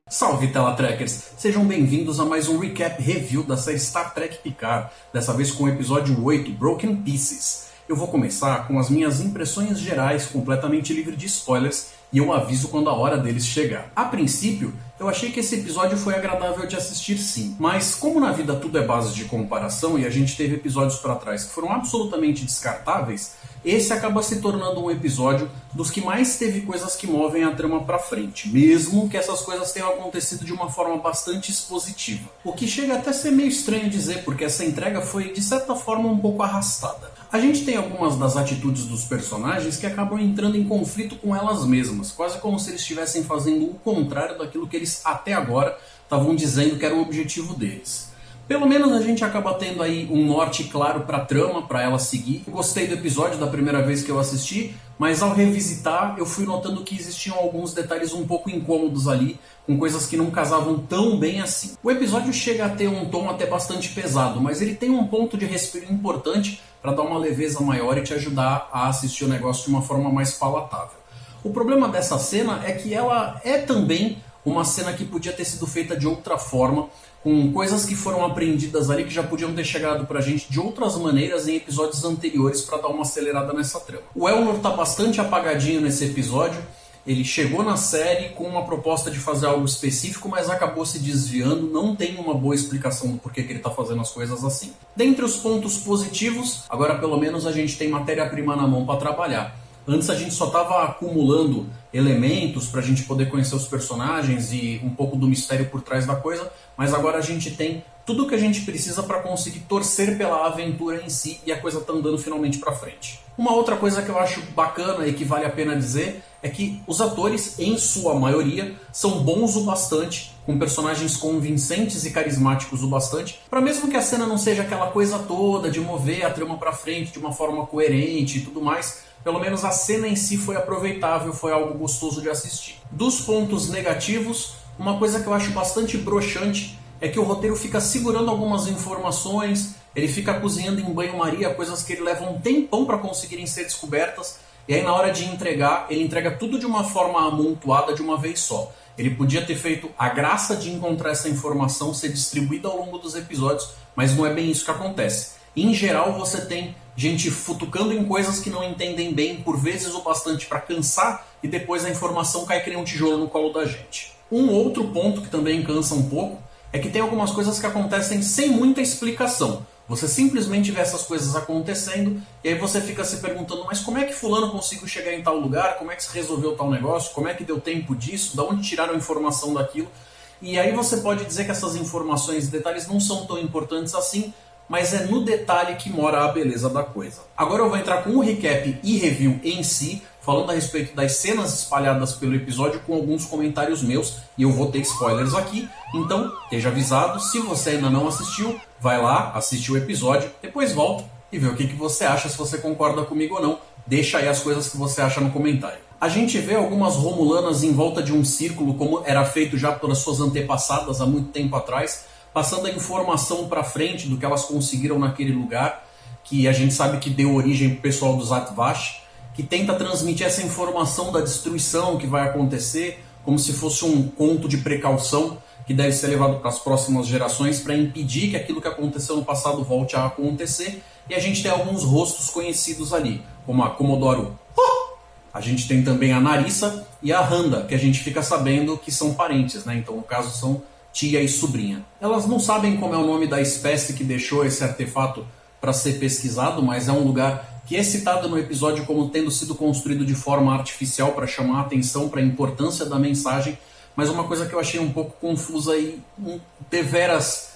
Salve Teletrackers! Sejam bem-vindos a mais um recap review da série Star Trek Picard, dessa vez com o episódio 8, Broken Pieces. Eu vou começar com as minhas impressões gerais, completamente livre de spoilers, e eu aviso quando a hora deles chegar. A princípio, eu achei que esse episódio foi agradável de assistir sim, mas como na vida tudo é base de comparação e a gente teve episódios pra trás que foram absolutamente descartáveis, esse acaba se tornando um episódio dos que mais teve coisas que movem a trama pra frente, mesmo que essas coisas tenham acontecido de uma forma bastante expositiva. O que chega até a ser meio estranho dizer, porque essa entrega foi de certa forma um pouco arrastada. A gente tem algumas das atitudes dos personagens que acabam entrando em conflito com elas mesmas, quase como se eles estivessem fazendo o contrário daquilo que eles até agora estavam dizendo que era o objetivo deles. Pelo menos a gente acaba tendo aí um norte claro para a trama, para ela seguir. Eu gostei do episódio da primeira vez que eu assisti, mas ao revisitar eu fui notando que existiam alguns detalhes um pouco incômodos ali, com coisas que não casavam tão bem assim. O episódio chega a ter um tom até bastante pesado, mas ele tem um ponto de respiro importante para dar uma leveza maior e te ajudar a assistir o negócio de uma forma mais palatável. O problema dessa cena é que ela é também uma cena que podia ter sido feita de outra forma, com coisas que foram aprendidas ali que já podiam ter chegado pra gente de outras maneiras em episódios anteriores para dar uma acelerada nessa trama. O Elnor tá bastante apagadinho nesse episódio, ele chegou na série com uma proposta de fazer algo específico, mas acabou se desviando, não tem uma boa explicação do porquê que ele tá fazendo as coisas assim. Dentre os pontos positivos, agora pelo menos a gente tem matéria-prima na mão para trabalhar. Antes a gente só estava acumulando elementos para a gente poder conhecer os personagens e um pouco do mistério por trás da coisa, mas agora a gente tem tudo o que a gente precisa para conseguir torcer pela aventura em si e a coisa tá andando finalmente para frente. Uma outra coisa que eu acho bacana e que vale a pena dizer é que os atores, em sua maioria, são bons o bastante, com personagens convincentes e carismáticos o bastante, para mesmo que a cena não seja aquela coisa toda de mover a trama para frente de uma forma coerente e tudo mais, pelo menos a cena em si foi aproveitável, foi algo gostoso de assistir. Dos pontos negativos, uma coisa que eu acho bastante broxante é que o roteiro fica segurando algumas informações, ele fica cozinhando em banho-maria coisas que ele leva um tempão para conseguirem ser descobertas, e aí na hora de entregar, ele entrega tudo de uma forma amontoada de uma vez só. Ele podia ter feito a graça de encontrar essa informação ser distribuída ao longo dos episódios, mas não é bem isso que acontece. Em geral, você tem gente futucando em coisas que não entendem bem, por vezes o bastante para cansar, e depois a informação cai que nem um tijolo no colo da gente. Um outro ponto que também cansa um pouco é que tem algumas coisas que acontecem sem muita explicação. Você simplesmente vê essas coisas acontecendo e aí você fica se perguntando, mas como é que fulano conseguiu chegar em tal lugar? Como é que se resolveu tal negócio? Como é que deu tempo disso? Da onde tiraram a informação daquilo? E aí você pode dizer que essas informações e detalhes não são tão importantes assim, mas é no detalhe que mora a beleza da coisa. Agora eu vou entrar com um recap e review em si, falando a respeito das cenas espalhadas pelo episódio com alguns comentários meus, e eu vou ter spoilers aqui, então esteja avisado, se você ainda não assistiu, vai lá, assiste o episódio, depois volta e vê o que você acha, se você concorda comigo ou não, deixa aí as coisas que você acha no comentário. A gente vê algumas romulanas em volta de um círculo, como era feito já pelas suas antepassadas há muito tempo atrás, passando a informação para frente do que elas conseguiram naquele lugar, que a gente sabe que deu origem para o pessoal do Zhat Vash, que tenta transmitir essa informação da destruição que vai acontecer, como se fosse um conto de precaução que deve ser levado para as próximas gerações para impedir que aquilo que aconteceu no passado volte a acontecer, e a gente tem alguns rostos conhecidos ali, como a Comodoro. A gente tem também a Narissa e a Handa, que a gente fica sabendo que são parentes, né? Então no caso são tia e sobrinha. Elas não sabem como é o nome da espécie que deixou esse artefato para ser pesquisado, mas é um lugar que é citado no episódio como tendo sido construído de forma artificial para chamar a atenção para a importância da mensagem, mas uma coisa que eu achei um pouco confusa e deveras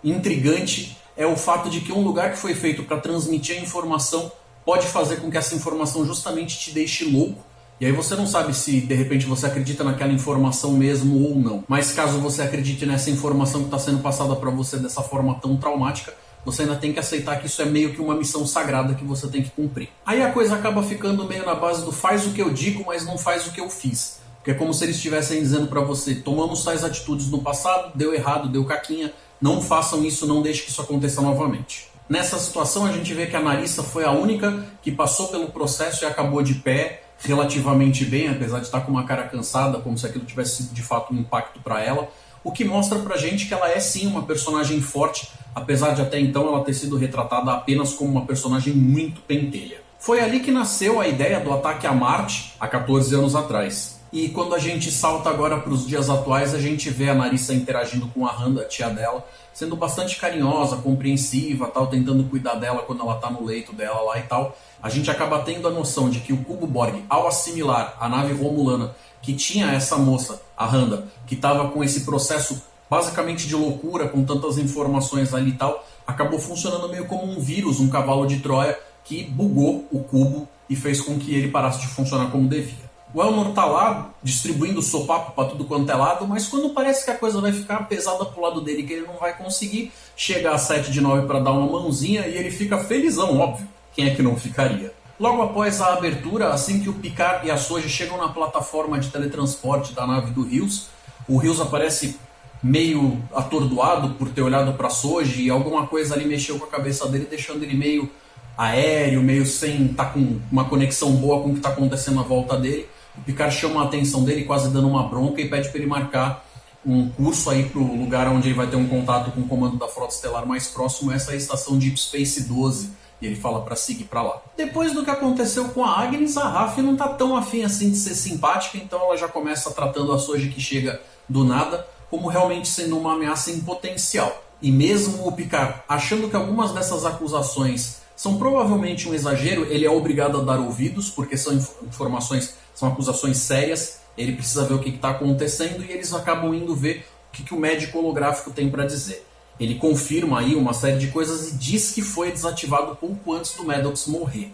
intrigante é o fato de que um lugar que foi feito para transmitir a informação pode fazer com que essa informação justamente te deixe louco. E aí você não sabe se de repente você acredita naquela informação mesmo ou não. Mas caso você acredite nessa informação que está sendo passada para você dessa forma tão traumática, você ainda tem que aceitar que isso é meio que uma missão sagrada que você tem que cumprir. Aí a coisa acaba ficando meio na base do faz o que eu digo, mas não faz o que eu fiz. Porque é como se eles estivessem dizendo para você, tomamos tais atitudes no passado, deu errado, deu caquinha, não façam isso, não deixe que isso aconteça novamente. Nessa situação a gente vê que a Narissa foi a única que passou pelo processo e acabou de pé relativamente bem, apesar de estar com uma cara cansada, como se aquilo tivesse sido de fato um impacto para ela, o que mostra pra gente que ela é sim uma personagem forte, apesar de até então ela ter sido retratada apenas como uma personagem muito pentelha. Foi ali que nasceu a ideia do ataque a Marte, há 14 anos atrás. E quando a gente salta agora para os dias atuais, a gente vê a Narissa interagindo com a Handa, a tia dela, sendo bastante carinhosa, compreensiva, tal, tentando cuidar dela quando ela está no leito dela lá e tal. A gente acaba tendo a noção de que o Cubo Borg, ao assimilar a nave romulana, que tinha essa moça, a Handa, que estava com esse processo basicamente de loucura, com tantas informações ali e tal, acabou funcionando meio como um vírus, um cavalo de Troia, que bugou o cubo e fez com que ele parasse de funcionar como devia. O Elnor tá lá, distribuindo sopapo para tudo quanto é lado, mas quando parece que a coisa vai ficar pesada pro lado dele, que ele não vai conseguir, chega a 7 de 9 para dar uma mãozinha e ele fica felizão, óbvio. Quem é que não ficaria? Logo após a abertura, assim que o Picard e a Soji chegam na plataforma de teletransporte da nave do Rios, o Rios aparece meio atordoado por ter olhado para Soji e alguma coisa ali mexeu com a cabeça dele, deixando ele meio aéreo, meio sem estar com uma conexão boa com o que está acontecendo à volta dele. O Picard chama a atenção dele, quase dando uma bronca, e pede para ele marcar um curso aí para o lugar onde ele vai ter um contato com o comando da Frota Estelar mais próximo, essa é a estação Deep Space 12, e ele fala para seguir para lá. Depois do que aconteceu com a Agnes, a Raf não tá tão afim assim de ser simpática, então ela já começa tratando a Soji, que chega do nada, como realmente sendo uma ameaça em potencial. E mesmo o Picard achando que algumas dessas acusações são provavelmente um exagero, ele é obrigado a dar ouvidos, porque são informações, são acusações sérias, ele precisa ver o que está acontecendo e eles acabam indo ver o que o médico holográfico tem para dizer. Ele confirma aí uma série de coisas e diz que foi desativado pouco antes do Maddox morrer.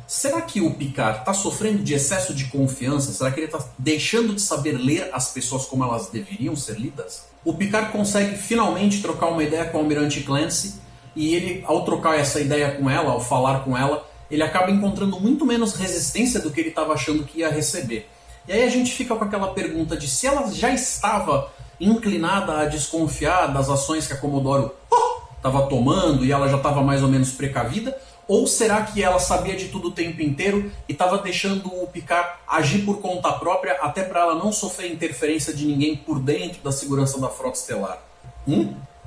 Será que o Picard está sofrendo de excesso de confiança? Será que ele está deixando de saber ler as pessoas como elas deveriam ser lidas? O Picard consegue finalmente trocar uma ideia com o Almirante Clancy, e ele, ao trocar essa ideia com ela, ao falar com ela, ele acaba encontrando muito menos resistência do que ele estava achando que ia receber. E aí a gente fica com aquela pergunta de se ela já estava inclinada a desconfiar das ações que a Comodoro estava tomando e ela já estava mais ou menos precavida, ou será que ela sabia de tudo o tempo inteiro e estava deixando o Picard agir por conta própria, até para ela não sofrer interferência de ninguém por dentro da segurança da Frota Estelar?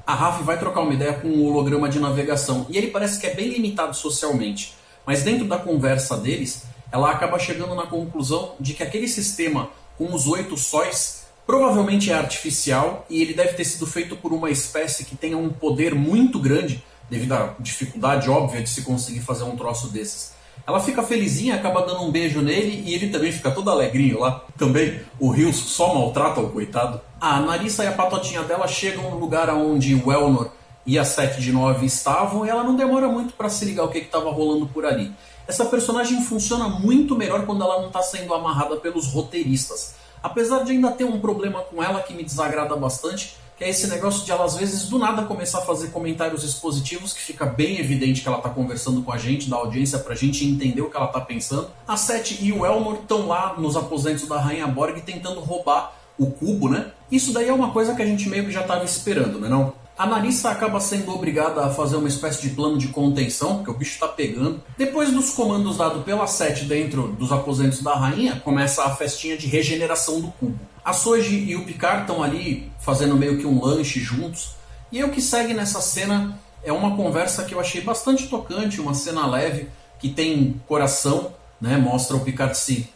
A Raf vai trocar uma ideia com o holograma de navegação, e ele parece que é bem limitado socialmente, mas dentro da conversa deles, ela acaba chegando na conclusão de que aquele sistema com os 8 sóis provavelmente é artificial, e ele deve ter sido feito por uma espécie que tenha um poder muito grande, devido à dificuldade óbvia de se conseguir fazer um troço desses. Ela fica felizinha, acaba dando um beijo nele e ele também fica todo alegrinho lá. Também o Rios só maltrata o coitado. A Narissa e a patotinha dela chegam no lugar onde o Elnor e a 7 de 9 estavam, e ela não demora muito para se ligar o que estava rolando por ali. Essa personagem funciona muito melhor quando ela não está sendo amarrada pelos roteiristas. Apesar de ainda ter um problema com ela que me desagrada bastante, que é esse negócio de ela às vezes do nada começar a fazer comentários expositivos, que fica bem evidente que ela está conversando com a gente, da audiência, pra gente entender o que ela está pensando. A Seth e o Elnor estão lá nos aposentos da Rainha Borg tentando roubar o cubo, né? Isso daí é uma coisa que a gente meio que já estava esperando, né não? A Narissa acaba sendo obrigada a fazer uma espécie de plano de contenção, porque o bicho está pegando. Depois dos comandos dados pela Seth dentro dos aposentos da Rainha, começa a festinha de regeneração do cubo. A Soji e o Picard estão ali fazendo meio que um lanche juntos, e o que segue nessa cena é uma conversa que eu achei bastante tocante, uma cena leve, que tem coração, né? Mostra o Picard se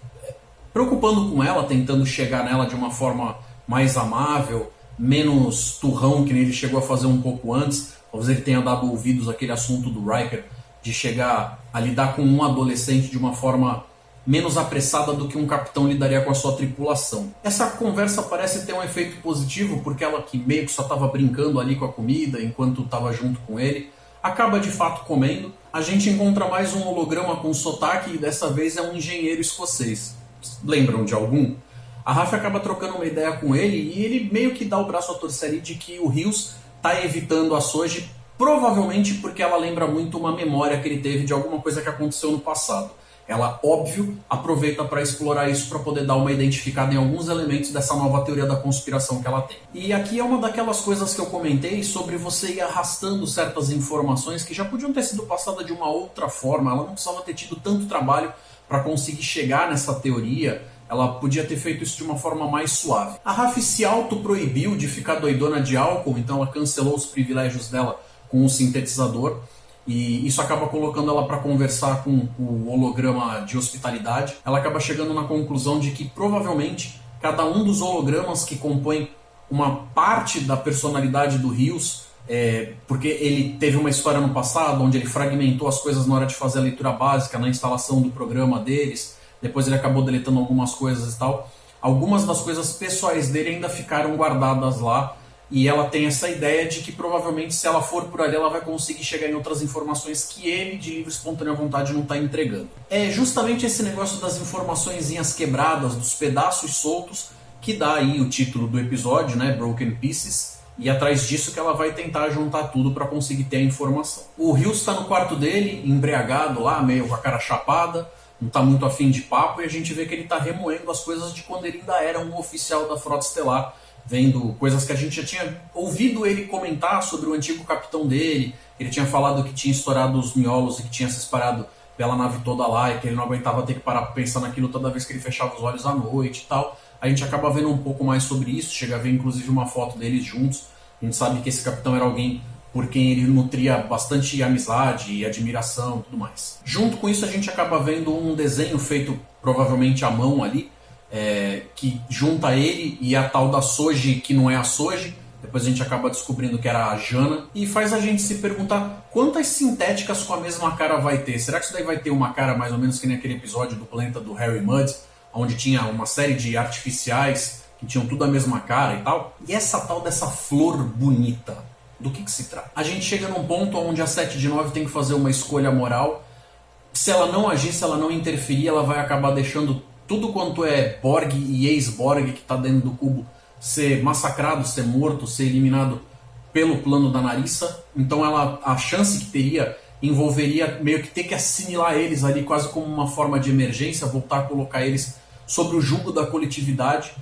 preocupando com ela, tentando chegar nela de uma forma mais amável, menos turrão, que nem ele chegou a fazer um pouco antes. Talvez ele tenha dado ouvidos àquele assunto do Riker, de chegar a lidar com um adolescente de uma forma menos apressada do que um capitão lidaria com a sua tripulação. Essa conversa parece ter um efeito positivo, porque ela, que meio que só estava brincando ali com a comida enquanto estava junto com ele, acaba de fato comendo. A gente encontra mais um holograma com sotaque, e dessa vez é um engenheiro escocês. Lembram de algum? A Raf acaba trocando uma ideia com ele, e ele meio que dá o braço a torcer ali de que o Rios está evitando a Soji, provavelmente porque ela lembra muito uma memória que ele teve de alguma coisa que aconteceu no passado. Ela, óbvio, aproveita para explorar isso para poder dar uma identificada em alguns elementos dessa nova teoria da conspiração que ela tem. E aqui é uma daquelas coisas que eu comentei sobre você ir arrastando certas informações que já podiam ter sido passadas de uma outra forma, ela não precisava ter tido tanto trabalho para conseguir chegar nessa teoria, ela podia ter feito isso de uma forma mais suave. A Raf se autoproibiu de ficar doidona de álcool, então ela cancelou os privilégios dela com o sintetizador, e isso acaba colocando ela para conversar com o holograma de hospitalidade. Ela acaba chegando na conclusão de que provavelmente cada um dos hologramas que compõem uma parte da personalidade do Rios, porque ele teve uma história no passado onde ele fragmentou as coisas na hora de fazer a leitura básica, na instalação do programa deles, depois ele acabou deletando algumas coisas e tal. Algumas das coisas pessoais dele ainda ficaram guardadas lá, e ela tem essa ideia de que provavelmente se ela for por ali ela vai conseguir chegar em outras informações que ele, de livre e espontânea vontade, não está entregando. É justamente esse negócio das informaçõezinhas quebradas, dos pedaços soltos, que dá aí o título do episódio, né, Broken Pieces, e atrás disso que ela vai tentar juntar tudo para conseguir ter a informação. O Rios está no quarto dele, embriagado lá, meio com a cara chapada, não está muito afim de papo, e a gente vê que ele está remoendo as coisas de quando ele ainda era um oficial da Frota Estelar, vendo coisas que a gente já tinha ouvido ele comentar sobre o antigo capitão dele. Ele tinha falado que tinha estourado os miolos e que tinha se espalhado pela nave toda lá e que ele não aguentava ter que parar pra pensar naquilo toda vez que ele fechava os olhos à noite e tal. A gente acaba vendo um pouco mais sobre isso, chega a ver inclusive uma foto deles juntos. A gente sabe que esse capitão era alguém por quem ele nutria bastante amizade e admiração e tudo mais. Junto com isso a gente acaba vendo um desenho feito provavelmente à mão ali, que junta ele e a tal da Soji, que não é a Soji. Depois a gente acaba descobrindo que era a Jana, e faz a gente se perguntar quantas sintéticas com a mesma cara vai ter. Será que isso daí vai ter uma cara mais ou menos que nem aquele episódio do planeta do Harry Mudd, onde tinha uma série de artificiais que tinham tudo a mesma cara e tal? E essa tal dessa flor bonita, do que se trata? A gente chega num ponto onde a 7 de 9 tem que fazer uma escolha moral. Se ela não agir, se ela não interferir, ela vai acabar deixando tudo quanto é Borg e ex-Borg que está dentro do cubo ser massacrado, ser morto, ser eliminado pelo plano da Narissa. Então a chance que teria envolveria meio que ter que assimilar eles ali quase como uma forma de emergência, voltar a colocar eles sobre o jugo da coletividade.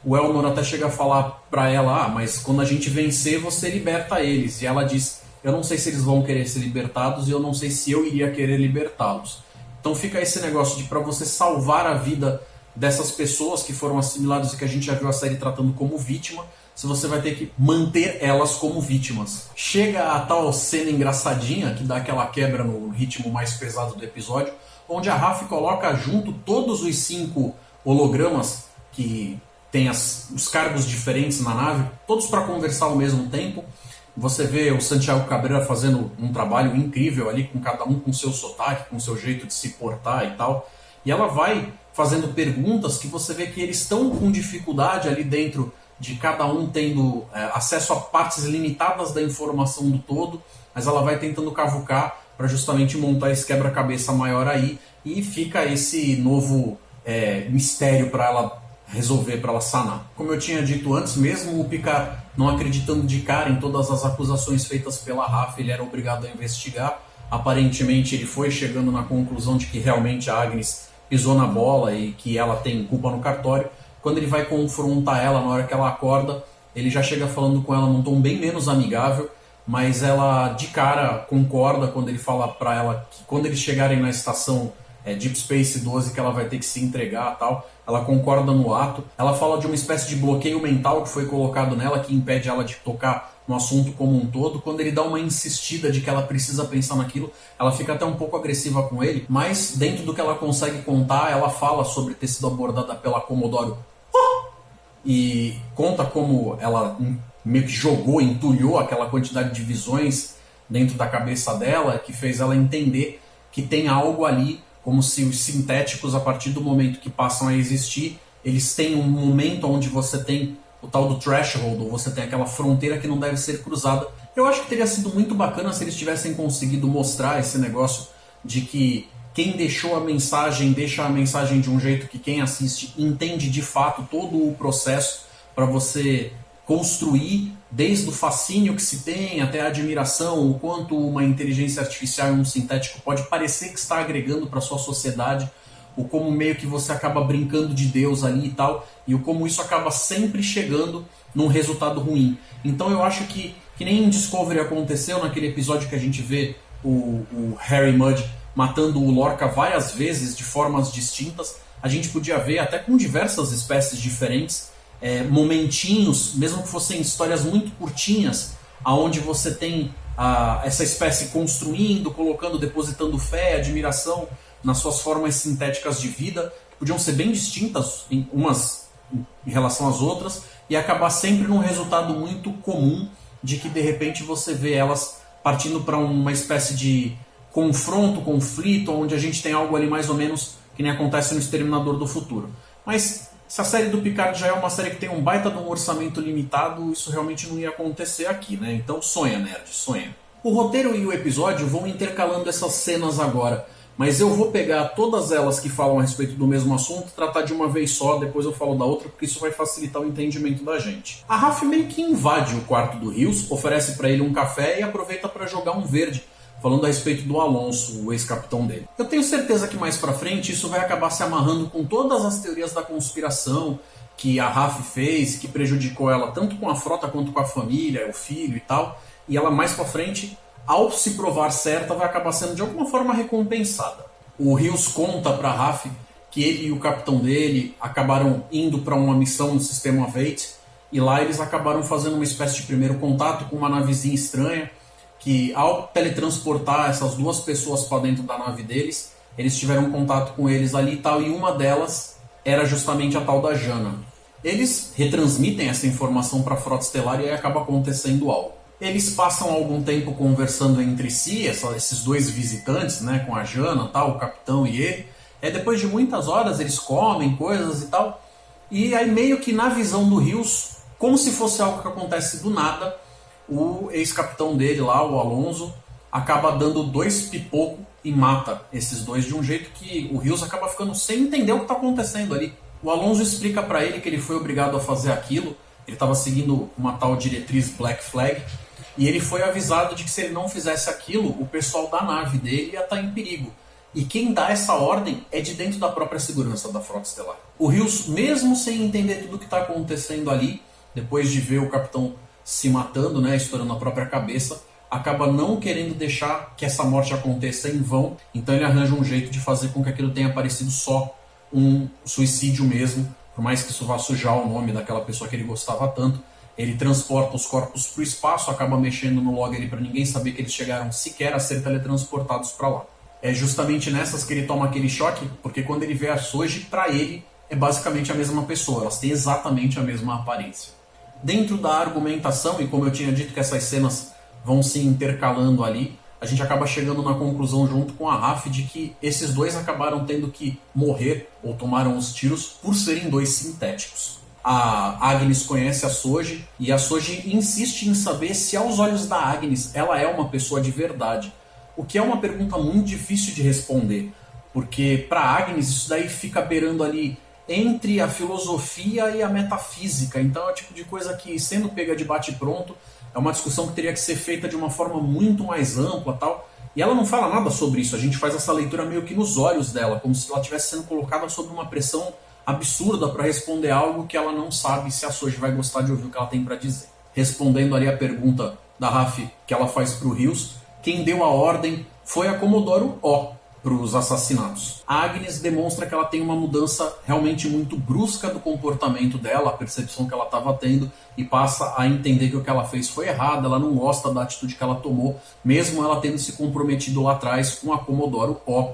O Elnor até chega a falar para ela, mas quando a gente vencer você liberta eles. E ela diz, eu não sei se eles vão querer ser libertados e eu não sei se eu iria querer libertá-los. Então fica esse negócio de para você salvar a vida dessas pessoas que foram assimiladas e que a gente já viu a série tratando como vítima, se você vai ter que manter elas como vítimas. Chega a tal cena engraçadinha, que dá aquela quebra no ritmo mais pesado do episódio, onde a Raf coloca junto todos os 5 hologramas que tem os cargos diferentes na nave, todos para conversar ao mesmo tempo. Você vê o Santiago Cabrera fazendo um trabalho incrível ali, com cada um com seu sotaque, com seu jeito de se portar e tal. E ela vai fazendo perguntas que você vê que eles estão com dificuldade ali dentro de cada um tendo acesso a partes limitadas da informação do todo, mas ela vai tentando cavucar para justamente montar esse quebra-cabeça maior aí, e fica esse novo mistério para ela resolver, para ela sanar. Como eu tinha dito antes, mesmo o Picard não acreditando de cara em todas as acusações feitas pela Raf, ele era obrigado a investigar. Aparentemente ele foi chegando na conclusão de que realmente a Agnes pisou na bola e que ela tem culpa no cartório. Quando ele vai confrontar ela na hora que ela acorda, ele já chega falando com ela num tom bem menos amigável, mas ela de cara concorda quando ele fala para ela que quando eles chegarem na estação Deep Space 12 que ela vai ter que se entregar e tal. Ela concorda no ato. Ela fala de uma espécie de bloqueio mental que foi colocado nela, que impede ela de tocar no assunto como um todo. Quando ele dá uma insistida de que ela precisa pensar naquilo, ela fica até um pouco agressiva com ele, mas dentro do que ela consegue contar, ela fala sobre ter sido abordada pela Commodore e conta como ela meio que jogou, entulhou aquela quantidade de visões dentro da cabeça dela, que fez ela entender que tem algo ali, como se os sintéticos, a partir do momento que passam a existir, eles têm um momento onde você tem o tal do threshold, ou você tem aquela fronteira que não deve ser cruzada. Eu acho que teria sido muito bacana se eles tivessem conseguido mostrar esse negócio de que quem deixou a mensagem, deixa a mensagem de um jeito que quem assiste entende de fato todo o processo para você construir, desde o fascínio que se tem até a admiração, o quanto uma inteligência artificial e um sintético pode parecer que está agregando para a sua sociedade, o como meio que você acaba brincando de Deus ali e tal, e o como isso acaba sempre chegando num resultado ruim. Então eu acho que nem em Discovery aconteceu, naquele episódio que a gente vê o Harry Mudd matando o Lorca várias vezes de formas distintas, a gente podia ver até com diversas espécies diferentes, momentinhos, mesmo que fossem histórias muito curtinhas, aonde você tem essa espécie construindo, colocando, depositando fé, admiração nas suas formas sintéticas de vida, que podiam ser bem distintas umas em relação às outras, e acabar sempre num resultado muito comum de que de repente você vê elas partindo para uma espécie de confronto, conflito, onde a gente tem algo ali mais ou menos que nem acontece no Exterminador do Futuro. Mas se a série do Picard já é uma série que tem um baita de um orçamento limitado, isso realmente não ia acontecer aqui, né? Então sonha, nerd, sonha. O roteiro e o episódio vão intercalando essas cenas agora, mas eu vou pegar todas elas que falam a respeito do mesmo assunto, tratar de uma vez só, depois eu falo da outra, porque isso vai facilitar o entendimento da gente. A Raf meio que invade o quarto do Rios, oferece para ele um café e aproveita para jogar um verde, falando a respeito do Alonso, o ex-capitão dele. Eu tenho certeza que mais pra frente isso vai acabar se amarrando com todas as teorias da conspiração que a Raf fez, que prejudicou ela tanto com a frota quanto com a família, o filho e tal, e ela mais pra frente, ao se provar certa, vai acabar sendo de alguma forma recompensada. O Rios conta pra Raf que ele e o capitão dele acabaram indo para uma missão no sistema Veidt, e lá eles acabaram fazendo uma espécie de primeiro contato com uma navezinha estranha, que ao teletransportar essas duas pessoas para dentro da nave deles, eles tiveram contato com eles ali e tal, e uma delas era justamente a tal da Jana. Eles retransmitem essa informação para a Frota Estelar e aí acaba acontecendo algo. Eles passam algum tempo conversando entre si, esses dois visitantes, né, com a Jana, tal, o capitão e ele. Depois de muitas horas eles comem coisas e tal, e aí meio que na visão do Rios, como se fosse algo que acontece do nada, o ex-capitão dele lá, o Alonso, acaba dando 2 pipocos e mata esses dois de um jeito que o Rios acaba ficando sem entender o que está acontecendo ali. O Alonso explica para ele que ele foi obrigado a fazer aquilo, ele estava seguindo uma tal diretriz Black Flag, e ele foi avisado de que se ele não fizesse aquilo, o pessoal da nave dele ia estar em perigo. E quem dá essa ordem é de dentro da própria segurança da Frota Estelar. O Rios, mesmo sem entender tudo o que está acontecendo ali, depois de ver o capitão se matando, né, estourando a própria cabeça, acaba não querendo deixar que essa morte aconteça em vão, então ele arranja um jeito de fazer com que aquilo tenha parecido só um suicídio mesmo, por mais que isso vá sujar o nome daquela pessoa que ele gostava tanto. Ele transporta os corpos para o espaço, acaba mexendo no log ali para ninguém saber que eles chegaram sequer a ser teletransportados para lá. É justamente nessas que ele toma aquele choque, porque quando ele vê a Soji, para ele é basicamente a mesma pessoa, elas têm exatamente a mesma aparência. Dentro da argumentação, e como eu tinha dito que essas cenas vão se intercalando ali, a gente acaba chegando na conclusão junto com a Raf de que esses dois acabaram tendo que morrer ou tomaram os tiros por serem dois sintéticos. A Agnes conhece a Soji e a Soji insiste em saber se aos olhos da Agnes ela é uma pessoa de verdade, o que é uma pergunta muito difícil de responder, porque para Agnes isso daí fica beirando ali entre a filosofia e a metafísica. Então é o tipo de coisa que, sendo pega de bate-pronto, é uma discussão que teria que ser feita de uma forma muito mais ampla tal. E ela não fala nada sobre isso, a gente faz essa leitura meio que nos olhos dela, como se ela estivesse sendo colocada sob uma pressão absurda para responder algo que ela não sabe se a Soji vai gostar de ouvir o que ela tem para dizer. Respondendo ali a pergunta da Raf que ela faz para o Rios, quem deu a ordem foi a Comodoro O para os assassinatos. A Agnes demonstra que ela tem uma mudança realmente muito brusca do comportamento dela, a percepção que ela estava tendo, e passa a entender que o que ela fez foi errado, ela não gosta da atitude que ela tomou, mesmo ela tendo se comprometido lá atrás com a Comodoro O,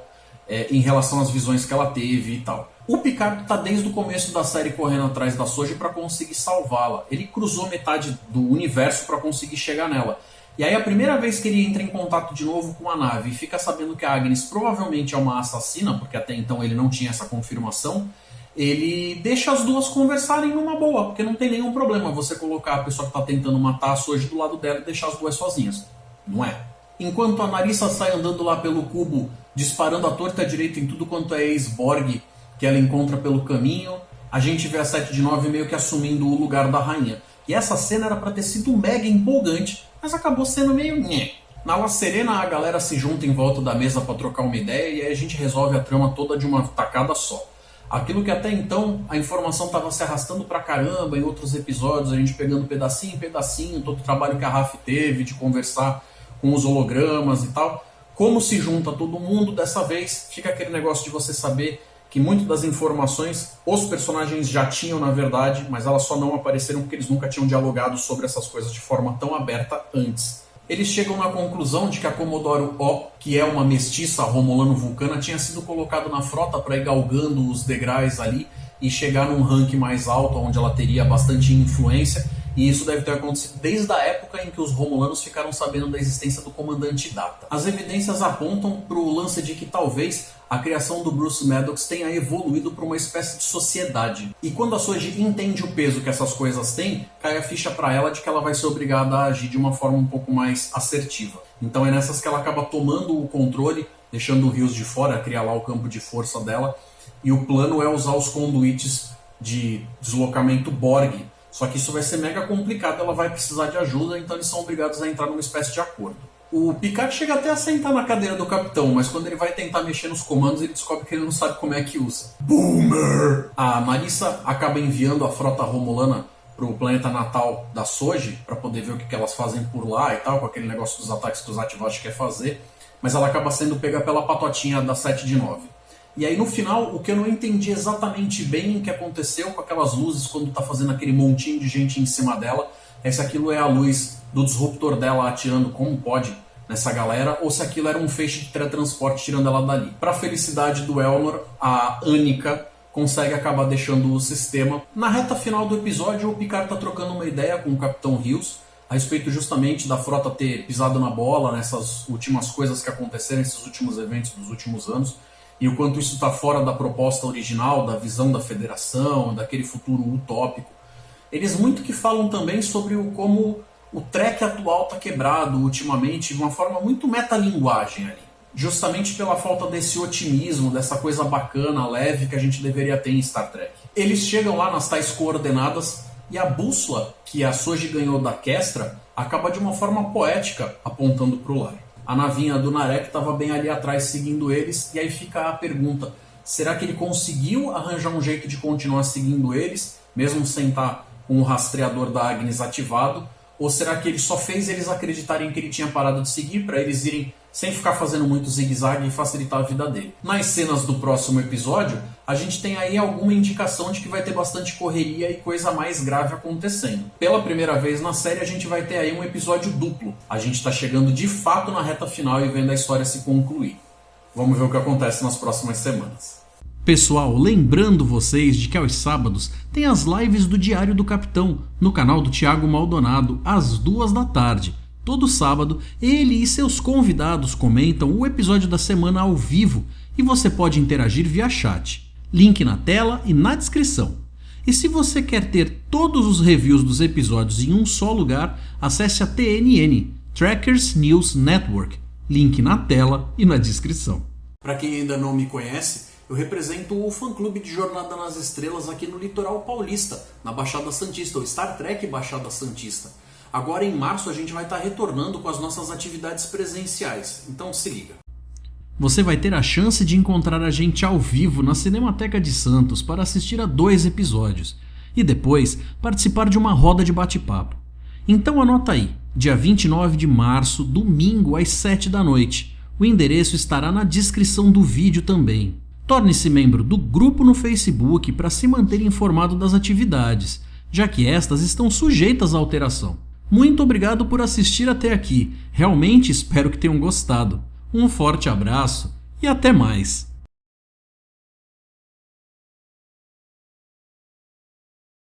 em relação às visões que ela teve e tal. O Picard está desde o começo da série correndo atrás da Soji para conseguir salvá-la. Ele cruzou metade do universo para conseguir chegar nela. E aí a primeira vez que ele entra em contato de novo com a nave e fica sabendo que a Agnes provavelmente é uma assassina, porque até então ele não tinha essa confirmação, ele deixa as duas conversarem numa boa, porque não tem nenhum problema você colocar a pessoa que está tentando matar a Soji do lado dela e deixar as duas sozinhas. Não é? Enquanto a Narissa sai andando lá pelo cubo, disparando a torta direita em tudo quanto é ex-Borg que ela encontra pelo caminho, a gente vê a 7 de 9 meio que assumindo o lugar da rainha. E essa cena era para ter sido mega empolgante, mas acabou sendo meio nhé. Na La Serena, a galera se junta em volta da mesa para trocar uma ideia e aí a gente resolve a trama toda de uma tacada só. Aquilo que até então a informação estava se arrastando pra caramba em outros episódios, a gente pegando pedacinho em pedacinho, todo o trabalho que a Raf teve de conversar com os hologramas e tal. Como se junta todo mundo, dessa vez fica aquele negócio de você saber que muitas das informações os personagens já tinham na verdade, mas elas só não apareceram porque eles nunca tinham dialogado sobre essas coisas de forma tão aberta antes. Eles chegam na conclusão de que a Comodoro O, que é uma mestiça romulano-vulcana, tinha sido colocado na frota para ir galgando os degraus ali e chegar num ranking mais alto, onde ela teria bastante influência, e isso deve ter acontecido desde a época em que os romulanos ficaram sabendo da existência do comandante Data. As evidências apontam para o lance de que talvez a criação do Bruce Maddox tenha evoluído para uma espécie de sociedade. E quando a Soji entende o peso que essas coisas têm, cai a ficha para ela de que ela vai ser obrigada a agir de uma forma um pouco mais assertiva. Então é nessas que ela acaba tomando o controle, deixando o Rios de fora, criar lá o campo de força dela, e o plano é usar os conduítes de deslocamento Borg. Só que isso vai ser mega complicado, ela vai precisar de ajuda, então eles são obrigados a entrar numa espécie de acordo. O Picard chega até a sentar na cadeira do capitão, mas quando ele vai tentar mexer nos comandos, ele descobre que ele não sabe como é que usa. Boomer! A Marissa acaba enviando a frota romulana pro planeta natal da Soji, para poder ver o que elas fazem por lá e tal, com aquele negócio dos ataques que os Ativados quer fazer, mas ela acaba sendo pega pela patotinha da 7 de 9. E aí no final, o que eu não entendi exatamente bem o que aconteceu com aquelas luzes quando tá fazendo aquele montinho de gente em cima dela, é se aquilo é a luz do disruptor dela atirando como pode nessa galera, ou se aquilo era um feixe de teletransporte tirando ela dali. Pra felicidade do Elnor, a Annika consegue acabar deixando o sistema. Na reta final do episódio, o Picard tá trocando uma ideia com o Capitão Rios a respeito justamente da frota ter pisado na bola nessas últimas coisas que aconteceram, esses últimos eventos dos últimos anos, e o quanto isso está fora da proposta original, da visão da Federação, daquele futuro utópico. Eles muito que falam também sobre como o Trek atual está quebrado ultimamente, de uma forma muito metalinguagem ali. Justamente pela falta desse otimismo, dessa coisa bacana, leve que a gente deveria ter em Star Trek. Eles chegam lá nas tais coordenadas e a bússola que a Soji ganhou da Kestra acaba de uma forma poética apontando para o lar. A navinha do Narek estava bem ali atrás seguindo eles, e aí fica a pergunta, será que ele conseguiu arranjar um jeito de continuar seguindo eles, mesmo sem estar com o rastreador da Agnes ativado, ou será que ele só fez eles acreditarem que ele tinha parado de seguir para eles irem sem ficar fazendo muito zigue-zague e facilitar a vida dele? Nas cenas do próximo episódio, a gente tem aí alguma indicação de que vai ter bastante correria e coisa mais grave acontecendo. Pela primeira vez na série, a gente vai ter aí um episódio duplo. A gente está chegando de fato na reta final e vendo a história se concluir. Vamos ver o que acontece nas próximas semanas. Pessoal, lembrando vocês de que aos sábados tem as lives do Diário do Capitão, no canal do Thiago Maldonado, às 14h. Todo sábado, ele e seus convidados comentam o episódio da semana ao vivo e você pode interagir via chat. Link na tela e na descrição. E se você quer ter todos os reviews dos episódios em um só lugar, acesse a TNN, Trackers News Network. Link na tela e na descrição. Para quem ainda não me conhece, eu represento o fã-clube de Jornada nas Estrelas aqui no litoral paulista, na Baixada Santista, o Star Trek Baixada Santista. Agora em março a gente vai estar retornando com as nossas atividades presenciais, então se liga. Você vai ter a chance de encontrar a gente ao vivo na Cinemateca de Santos para assistir a 2 episódios e depois participar de uma roda de bate-papo. Então anota aí, dia 29 de março, domingo às 7h. O endereço estará na descrição do vídeo também. Torne-se membro do grupo no Facebook para se manter informado das atividades, já que estas estão sujeitas à alteração. Muito obrigado por assistir até aqui, realmente espero que tenham gostado. Um forte abraço e até mais!